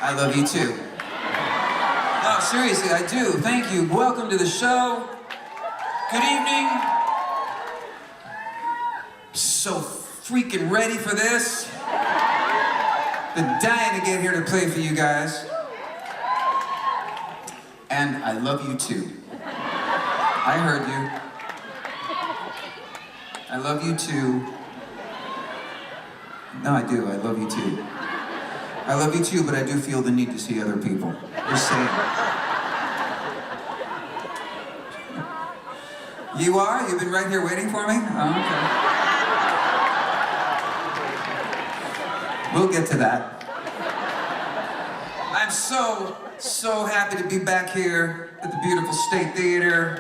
I love you too. No, seriously, I do. Thank you. Welcome to the show. Good evening. So freaking ready for this. Been dying to get here to play for you guys. And I love you too. I heard you. I love you too. No, I do. I love you too. I love you too, but I do feel the need to see other people. Just saying. You are? You've been right here waiting for me? Oh, okay. We'll get to that. I'm so happy to be back here at the beautiful State Theater.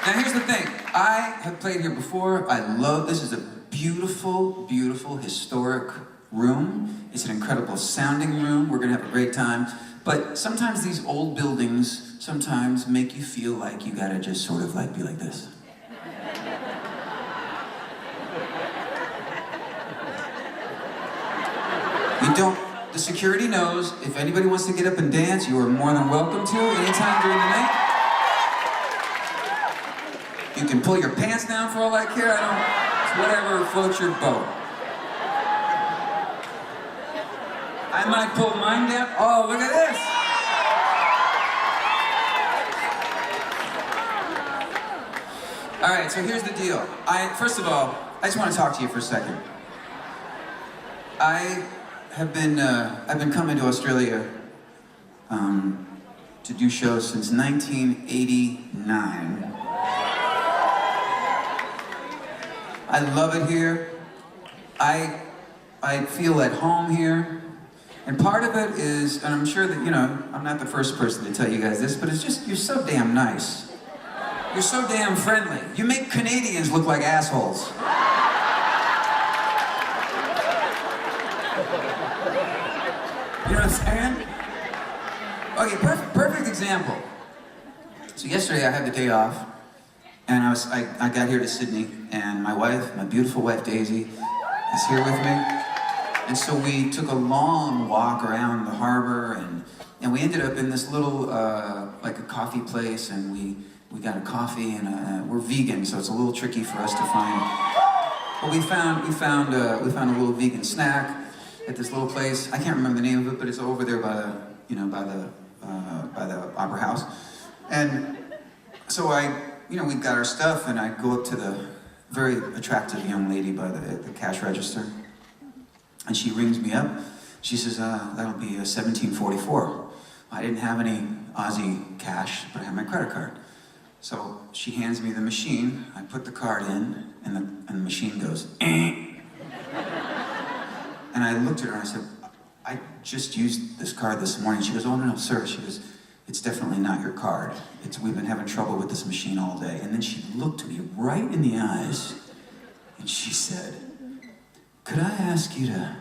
Now here's the thing. I have played here before. I love this. Is a beautiful, beautiful, historic room. It's an incredible sounding room. We're gonna have a great time. But sometimes these old buildings sometimes make you feel like you gotta just sort of like be like this. You don't, the security knows if anybody wants to get up and dance, you are more than welcome to anytime during the night. You can pull your pants down for all I care. It's whatever floats your boat. I might pull mine down. Oh, look at this. All right, so here's the deal. First of all, I just want to talk to you for a second. I've been coming to Australia to do shows since 1989. I love it here. I feel at home here. And part of it is, and I'm sure that, you know, I'm not the first person to tell you guys this, but it's just, you're so damn nice. You're so damn friendly. You make Canadians look like assholes. You know what I'm saying? Okay, perfect example. So yesterday I had the day off, and I got here to Sydney, and my wife, my beautiful wife Daisy, is here with me. And so we took a long walk around the harbor, and we ended up in this little, like a coffee place, and we got a coffee, and we're vegan, so it's a little tricky for us to find. But we found a little vegan snack at this little place. I can't remember the name of it, but it's over there by the Opera House. And so we got our stuff, and I go up to the very attractive young lady by the cash register, and she rings me up. She says, that'll be $17.44. I didn't have any Aussie cash, but I had my credit card. So she hands me the machine. I put the card in, and the machine goes, eh. And I looked at her and I said, I just used this card this morning. She goes, oh no, sir. She goes, it's definitely not your card. We've been having trouble with this machine all day. And then she looked me right in the eyes, and she said, could I ask you to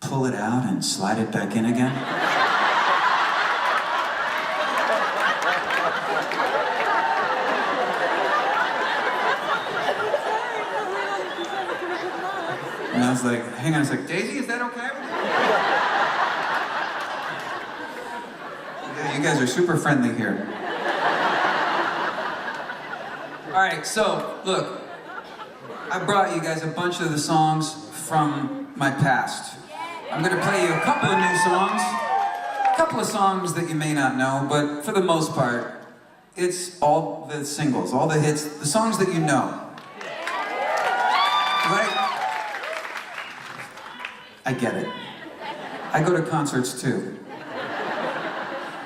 pull it out and slide it back in again? And I was like, hang on a sec, Daisy, is that okay with you? Yeah, you guys are super friendly here. All right, so look, I brought you guys a bunch of the songs from my past. I'm gonna play you a couple of new songs, a couple of songs that you may not know, but for the most part, it's all the singles, all the hits, the songs that you know. Right? I get it. I go to concerts too.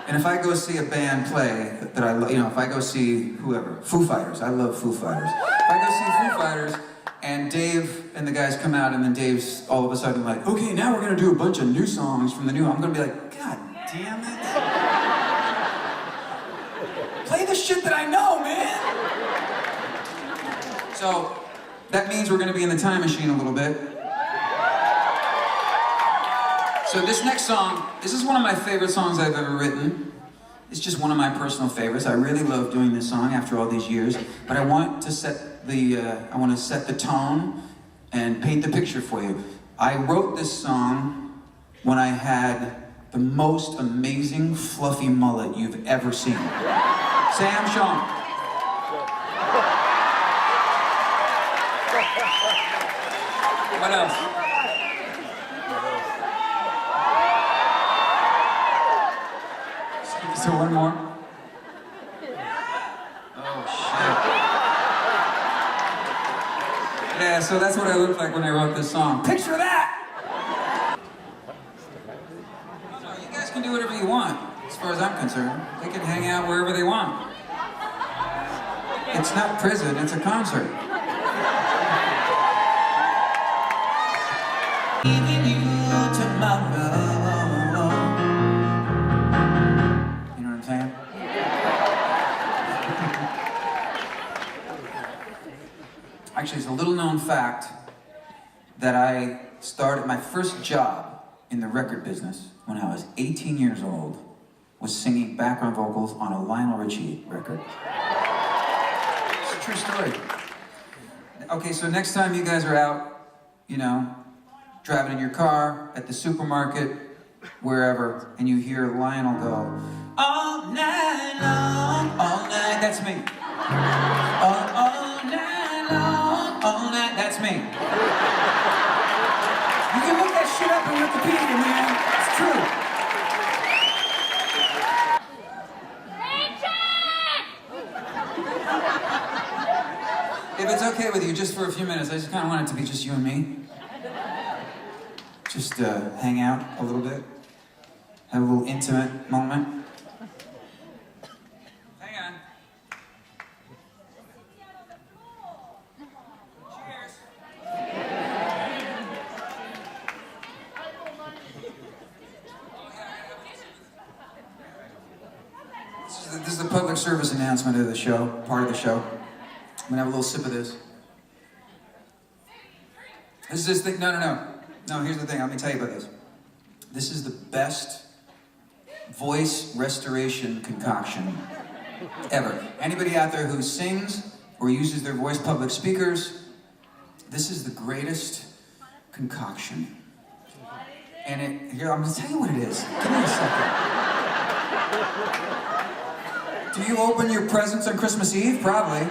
And if I go see a band play that I love, if I go see whoever, Foo Fighters, I love Foo Fighters. If I go see Foo Fighters and Dave and the guys come out and then Dave's all of a sudden like, okay, now we're gonna do a bunch of new songs from the new, I'm gonna be like, God damn it. Play the shit that I know, man. So that means we're gonna be in the time machine a little bit. So this next song, this is one of my favorite songs I've ever written. It's just one of my personal favorites. I really love doing this song after all these years, but I want to set the tone and paint the picture for you. I wrote this song when I had the most amazing fluffy mullet you've ever seen. Sam, Sean. What else? So one more. Oh shit. Yeah, so that's what I looked like when I wrote this song. Picture that! You guys can do whatever you want, as far as I'm concerned. They can hang out wherever they want. It's not prison, it's a concert. Leaving you tomorrow. You know what I'm saying? Actually, it's a little known fact that I started my first job in the record business when I was 18 years old was singing background vocals on a Lionel Richie record. It's a true story. Okay, so next time you guys are out, you know, driving in your car, at the supermarket, wherever, and you hear Lionel go, all night long, all night, that's me. All night long, all night, that's me. You can look that shit up on Wikipedia, man. It's true. If it's okay with you, just for a few minutes, I just kind of want it to be just you and me. Just hang out a little bit. Have a little intimate moment. Hang on. Cheers. This is the public service announcement of the show, part of the show. I'm gonna have a little sip of this. This is this thing, no, here's the thing, let me tell you about this. This is the best voice restoration concoction ever. Anybody out there who sings or uses their voice public speakers, this is the greatest concoction. And here, I'm gonna tell you what it is. Give me a second. Do you open your presents on Christmas Eve? Probably.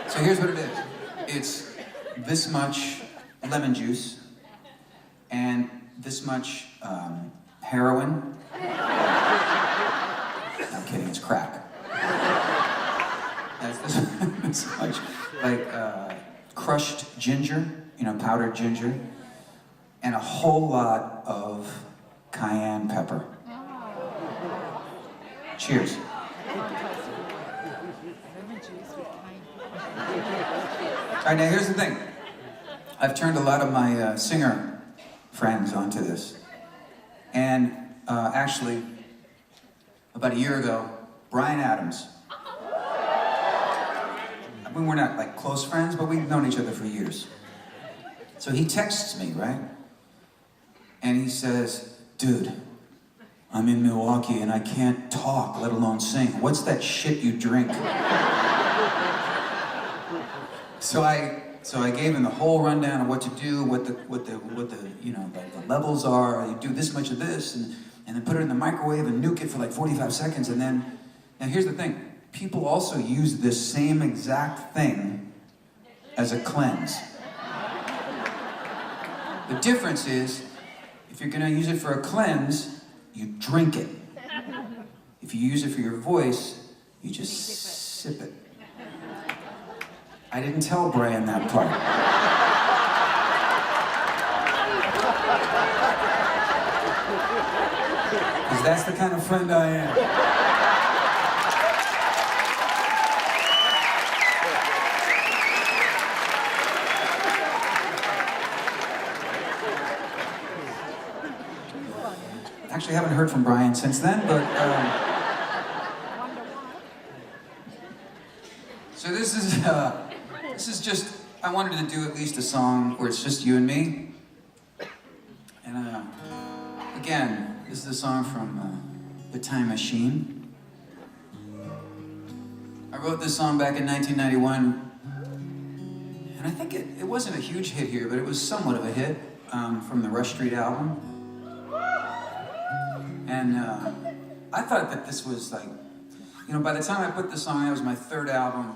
So here's what it is. It's this much lemon juice and this much heroin. I'm kidding, it's crack. That's this much, like crushed ginger, you know, powdered ginger, and a whole lot of cayenne pepper. Cheers. All right, now here's the thing. I've turned a lot of my singer friends onto this. And actually, about a year ago, Bryan Adams. I mean, we're not like close friends, but we've known each other for years. So he texts me, right? And he says, dude, I'm in Milwaukee and I can't talk, let alone sing. What's that shit you drink? So I gave him the whole rundown of what to do, what the you know, like the levels are. You do this much of this, and then put it in the microwave and nuke it for like 45 seconds, and then. Now here's the thing: people also use this same exact thing as a cleanse. The difference is, if you're gonna use it for a cleanse, you drink it. If you use it for your voice, you just sip it. I didn't tell Brian that part. Because that's the kind of friend I am. Actually, I haven't heard from Brian since then, but... So this is just, I wanted to do at least a song where it's just you and me. And again, this is a song from The Time Machine. I wrote this song back in 1991, And I think it wasn't a huge hit here, but it was somewhat of a hit from the Rush Street album. And I thought that this was like, you know, by the time I put this song, it was my third album,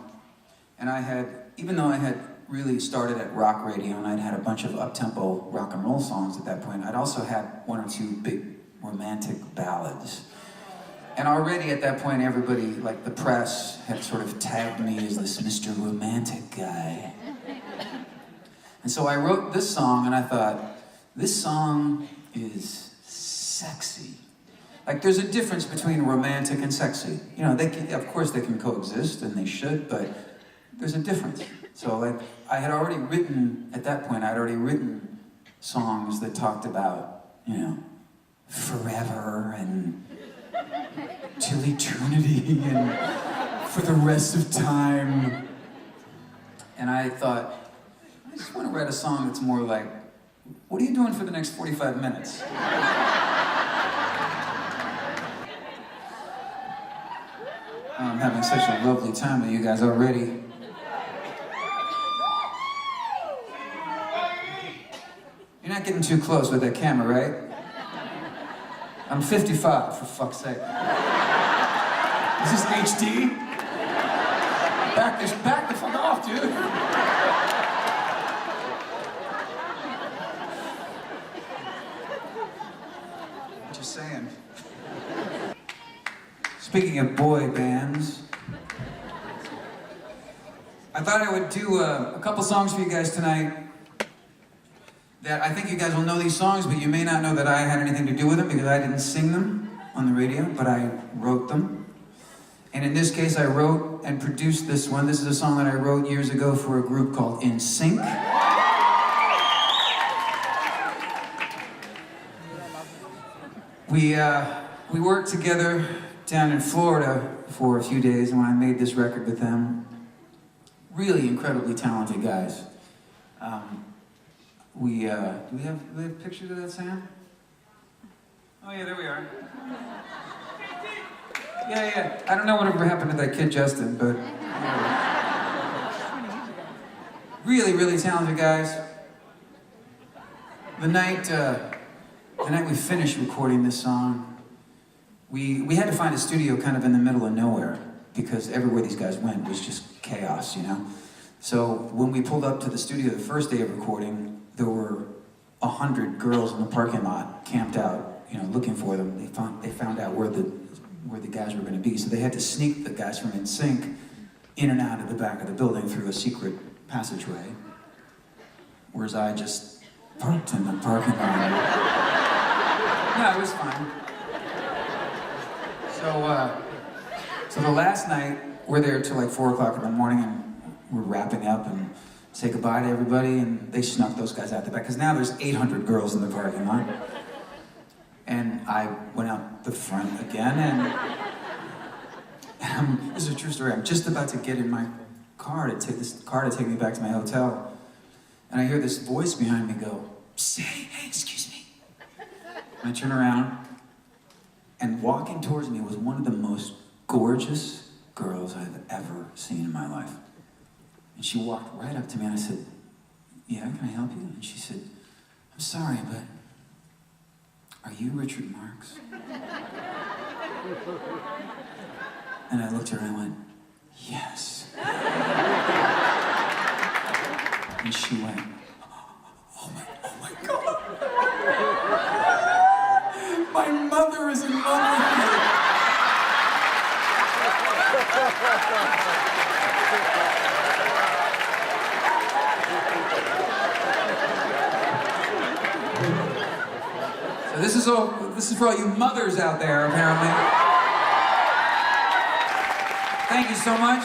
and I had, even though I had really started at rock radio and I'd had a bunch of up-tempo rock and roll songs at that point, I'd also had one or two big romantic ballads. And already at that point, everybody, like the press, had sort of tagged me as this Mr. Romantic guy. And so I wrote this song, and I thought, this song is sexy. Like, there's a difference between romantic and sexy. You know, they can, of course they can coexist, and they should, but there's a difference. So, like, I had already written, at that point, I'd already written songs that talked about, you know, forever and till eternity and for the rest of time. And I thought, I just want to write a song that's more like, what are you doing for the next 45 minutes? I'm having such a lovely time with you guys already. You're not getting too close with that camera, right? I'm 55, for fuck's sake. Is this HD? Back the fuck off, dude. Just saying. Speaking of boy bands, I thought I would do a couple songs for you guys tonight that I think you guys will know these songs, but you may not know that I had anything to do with them because I didn't sing them on the radio, but I wrote them. And in this case, I wrote and produced this one. This is a song that I wrote years ago for a group called In Sync. We worked together down in Florida for a few days when I made this record with them. Really incredibly talented guys. Do we have pictures of that, Sam? Oh yeah, there we are. Yeah. I don't know whatever happened to that kid Justin, but really, really talented guys. The night we finished recording this song, we had to find a studio kind of in the middle of nowhere because everywhere these guys went was just chaos, you know? So when we pulled up to the studio the first day of recording, there were 100 girls in the parking lot camped out, you know, looking for them. They found out where the guys were going to be, so they had to sneak the guys from NSYNC in and out of the back of the building through a secret passageway, whereas I just parked in the parking lot. No, it was fine. So the last night, we're there till like 4 o'clock in the morning, and we're wrapping up and say goodbye to everybody, and they snuck those guys out the back, because now there's 800 girls in the parking lot. And I went out the front again, and this is a true story. I'm just about to get in my car to take me back to my hotel, and I hear this voice behind me go, "Say, hey, excuse me." And I turn around, and walking towards me was one of the most gorgeous girls I've ever seen in my life. And she walked right up to me, and I said, "Yeah, can I help you?" And she said, "I'm sorry, but are you Richard Marx?" And I looked at her and I went, "Yes." And she went, oh my God. My mother is in love with you. So this is for all you mothers out there, apparently. Thank you so much.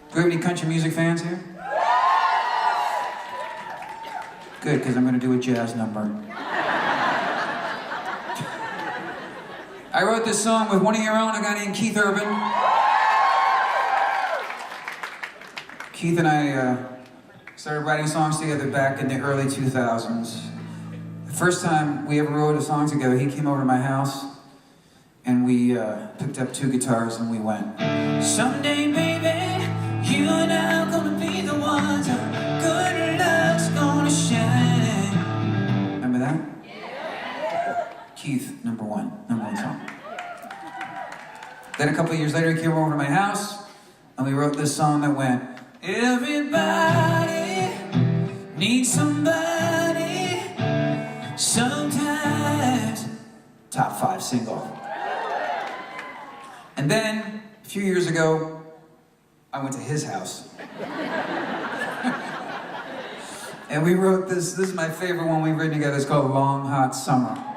Do we have any country music fans here? Good, because I'm going to do a jazz number. I wrote this song with one of your own, a guy named Keith Urban. Keith and I started writing songs together back in the early 2000s. The first time we ever wrote a song together, he came over to my house, and we picked up 2 guitars and we went, "Someday, baby, you and I Keith, number one song. Then a couple of years later, he came over to my house, and we wrote this song that went, everybody needs somebody, sometimes. Top 5 single. And then, a few years ago, I went to his house. And we wrote this is my favorite one we've written together, it's called Long Hot Summer.